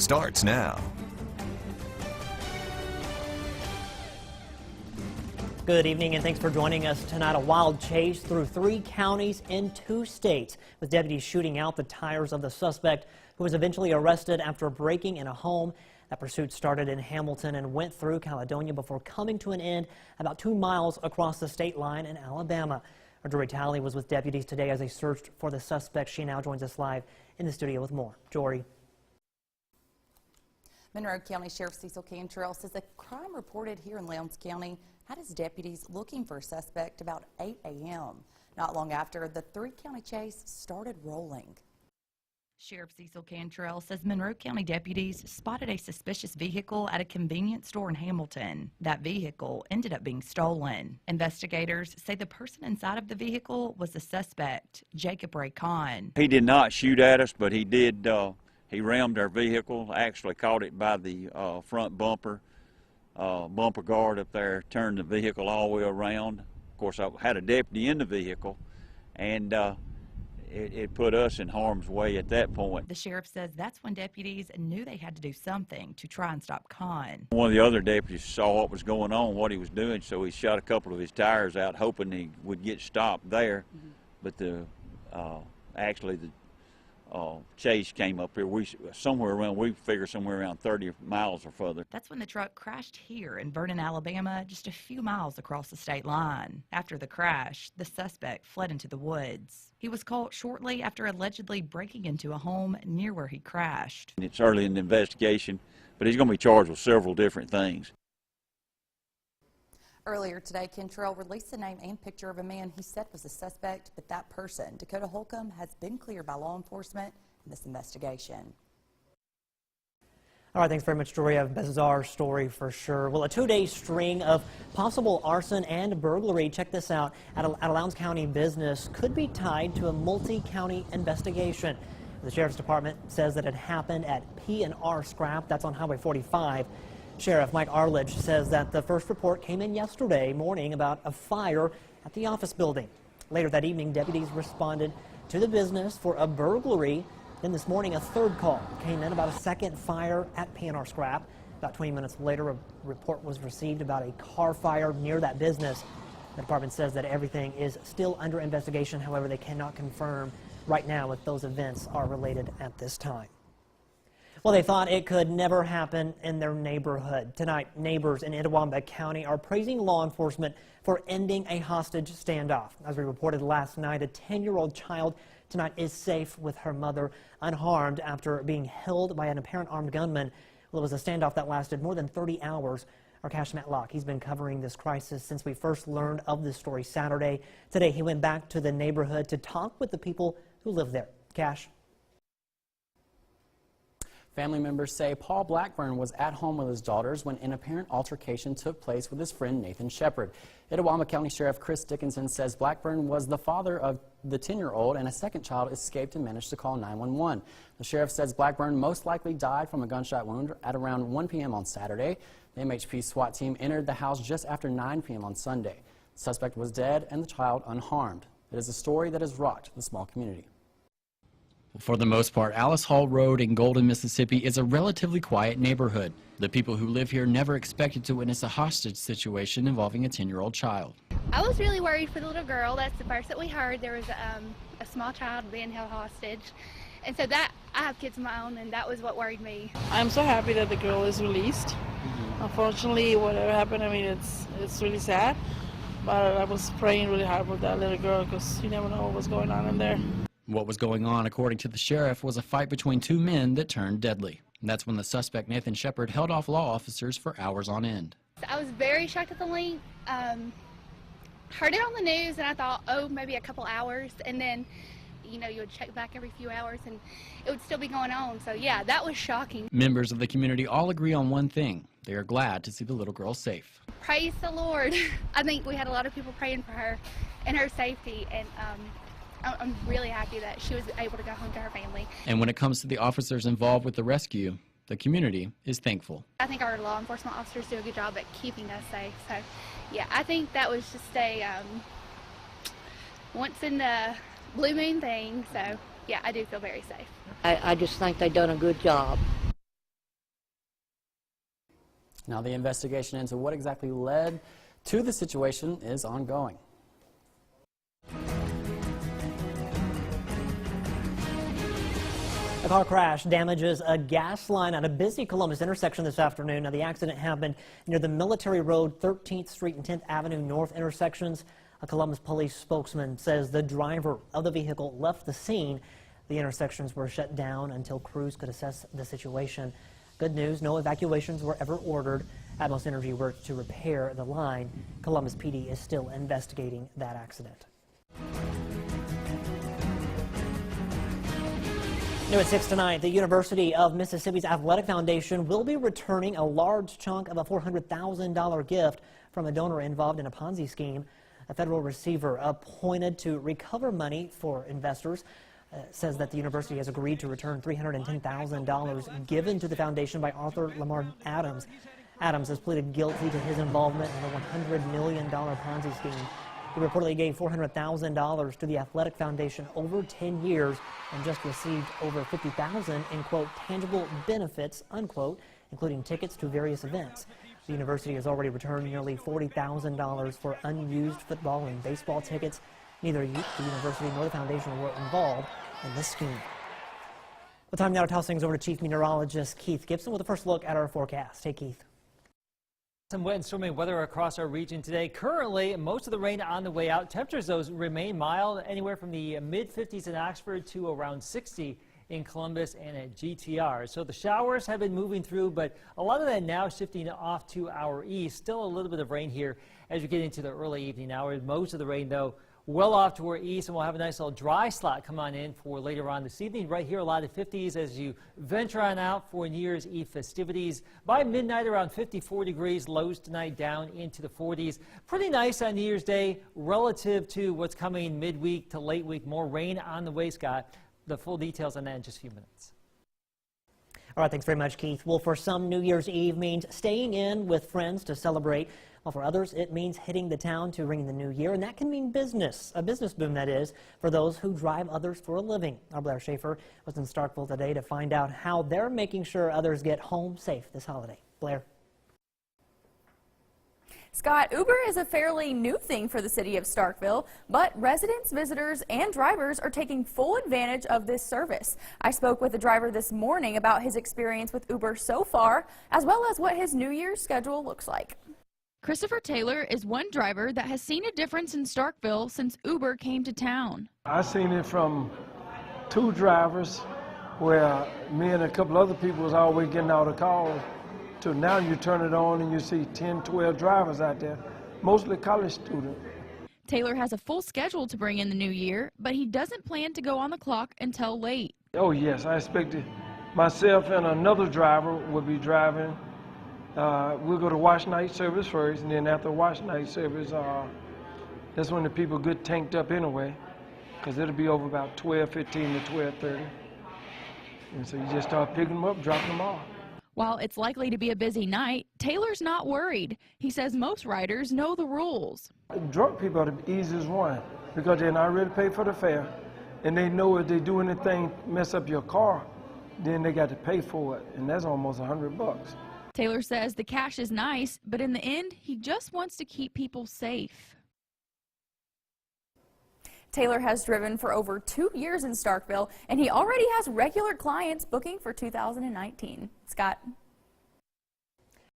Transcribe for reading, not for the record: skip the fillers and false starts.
starts now. Good evening and thanks for joining us tonight. A wild chase through 3 counties in 2 states, with deputies shooting out the tires of the suspect who was eventually arrested after breaking in a home. That pursuit started in Hamilton and went through Caledonia before coming to an end about 2 miles across the state line in Alabama. Our Jory Talley was with deputies today as they searched for the suspect. She now joins us live in the studio with more. Jory. Monroe County Sheriff Cecil Cantrell says a crime reported here in Lowndes County had his deputies looking for a suspect about 8 a.m. Not long after, the 3-county chase started rolling. Sheriff Cecil Cantrell says Monroe County deputies spotted a suspicious vehicle at a convenience store in Hamilton. That vehicle ended up being stolen. Investigators say the person inside of the vehicle was the suspect, Jacob Ray Kahn. He did not shoot at us, but he did. He rammed our vehicle, actually caught it by the front bumper guard up there, turned the vehicle all the way around. Of course, I had a deputy in the vehicle, and it put us in harm's way at that point. The sheriff says that's when deputies knew they had to do something to try and stop Kahn. One of the other deputies saw what was going on, what he was doing, so he shot a couple of his tires out, hoping he would get stopped there. But actually the chase came up here. We figure somewhere around 30 miles or further. That's when the truck crashed here in Vernon, Alabama, just a few miles across the state line. After the crash, the suspect fled into the woods. He was caught shortly after allegedly breaking into a home near where he crashed. It's early in the investigation, but he's going to be charged with several different things. Earlier today, Cantrell released the name and picture of a man he said was a suspect, but that person, Dakota Holcomb, has been cleared by law enforcement in this investigation. All right, thanks very much, Jory. A bizarre story for sure. Well, a 2-day string of possible arson and burglary, check this out, at a Lowndes County business could be tied to a multi-county investigation. The Sheriff's Department says that it happened at P&R Scrap, that's on Highway 45. Sheriff Mike Arledge says that the first report came in yesterday morning about a fire at the office building. Later that evening, deputies responded to the business for a burglary. Then this morning, a third call came in about a second fire at P&R Scrap. About 20 minutes later, a report was received about a car fire near that business. The department says that everything is still under investigation. However, they cannot confirm right now if those events are related at this time. Well, they thought it could never happen in their neighborhood. Tonight, neighbors in Itawamba County are praising law enforcement for ending a hostage standoff. As we reported last night, a 10-year-old child tonight is safe with her mother, unharmed after being held by an apparent armed gunman. Well, it was a standoff that lasted more than 30 hours. Our Cash Matlock, he's been covering this crisis since we first learned of this story Saturday. Today, he went back to the neighborhood to talk with the people who live there. Cash. Family members say Paul Blackburn was at home with his daughters when an apparent altercation took place with his friend Nathan Shepard. Itawamba County Sheriff Chris Dickinson says Blackburn was the father of the 10-year-old and a second child escaped and managed to call 911. The sheriff says Blackburn most likely died from a gunshot wound at around 1 p.m. on Saturday. The MHP SWAT team entered the house just after 9 p.m. on Sunday. The suspect was dead and the child unharmed. It is a story that has rocked the small community. For the most part, Alice Hall Road in Golden, Mississippi is a relatively quiet neighborhood. The people who live here never expected to witness a hostage situation involving a 10-year-old child. I was really worried for the little girl. That's the first that we heard. There was a small child being held hostage. And so that, I have kids of my own, and that was what worried me. I'm so happy that the girl is released. Unfortunately, whatever happened, I mean, it's really sad. But I was praying really hard for that little girl because you never know what was going on in there. What was going on, according to the sheriff, was a fight between 2 men that turned deadly. And that's when the suspect, Nathan Shepard, held off law officers for hours on end. I was very shocked at the length. Heard it on the news, and I thought, oh, maybe a couple hours. And then, you know, you would check back every few hours, and it would still be going on. So, yeah, that was shocking. Members of the community all agree on one thing. They are glad to see the little girl safe. Praise the Lord. I think we had a lot of people praying for her and her safety, and I'm really happy that she was able to go home to her family. And when it comes to the officers involved with the rescue, the community is thankful. I think our law enforcement officers do a good job at keeping us safe. So, yeah, I think that was just a once in the blue moon thing. So, yeah, I do feel very safe. I just think they've done a good job. Now, the investigation into what exactly led to the situation is ongoing. A car crash damages a gas line at a busy Columbus intersection this afternoon. Now, the accident happened near the Military Road, 13th Street and 10th Avenue North intersections. A Columbus police spokesman says the driver of the vehicle left the scene. The intersections were shut down until crews could assess the situation. Good news, no evacuations were ever ordered. Atmos Energy worked to repair the line. Columbus PD is still investigating that accident. New at 6 tonight, the University of Mississippi's Athletic Foundation will be returning a large chunk of a $400,000 gift from a donor involved in a Ponzi scheme. A federal receiver appointed to recover money for investors says that the university has agreed to return $310,000 given to the foundation by Arthur Lamar Adams. Adams has pleaded guilty to his involvement in a $100 million Ponzi scheme. He reportedly gave $400,000 to the Athletic Foundation over 10 years and just received over $50,000 in, quote, tangible benefits, unquote, including tickets to various events. The university has already returned nearly $40,000 for unused football and baseball tickets. Neither the university nor the foundation were involved in this scheme. Well, time now to toss things over to Chief Meteorologist Keith Gibson with a first look at our forecast. Hey, Keith. Some wet and stormy weather across our region today. Currently, most of the rain on the way out. Temperatures, those remain mild, anywhere from the mid-50s in Oxford to around 60 in Columbus and at GTR. So the showers have been moving through, but a lot of that now shifting off to our east. Still a little bit of rain here as we get into the early evening hours. Most of the rain, though, well off to our east, and we'll have a nice little dry slot come on in for later on this evening. Right here, a lot of 50s as you venture on out for New Year's Eve festivities. By midnight, around 54 degrees, lows tonight down into the 40s. Pretty nice on New Year's Day relative to what's coming midweek to late week. More rain on the way, Scott. The full details on that in just a few minutes. All right, thanks very much, Keith. Well, for some, New Year's Eve means staying in with friends to celebrate. While for others, it means hitting the town to ring in the new year, and that can mean business, a business boom, that is, for those who drive others for a living. Our Blair Schaefer was in Starkville today to find out how they're making sure others get home safe this holiday. Blair. Scott, Uber is a fairly new thing for the city of Starkville, but residents, visitors, and drivers are taking full advantage of this service. I spoke with a driver this morning about his experience with Uber so far, as well as what his New Year's schedule looks like. Christopher Taylor is one driver that has seen a difference in Starkville since Uber came to town. I've seen it from two drivers where me and a couple other people was always getting all the calls, to now you turn it on and you see 10, 12 drivers out there, mostly college students. Taylor has a full schedule to bring in the new year, but he doesn't plan to go on the clock until late. Oh yes, I expected myself and another driver would be driving. We'll go to wash night service first, and then after wash night service, that's when the people get tanked up anyway, because it'll be over about 12:15 to 12:30. And so you just start picking them up, dropping them off. While it's likely to be a busy night, Taylor's not worried. He says most riders know the rules. Drunk people are the easiest one, because they're not ready to pay for the fare, and they know if they do anything mess up your car, then they got to pay for it, and that's almost $100. Taylor says the cash is nice, but in the end, he just wants to keep people safe. Taylor has driven for over 2 years in Starkville, and he already has regular clients booking for 2019. Scott.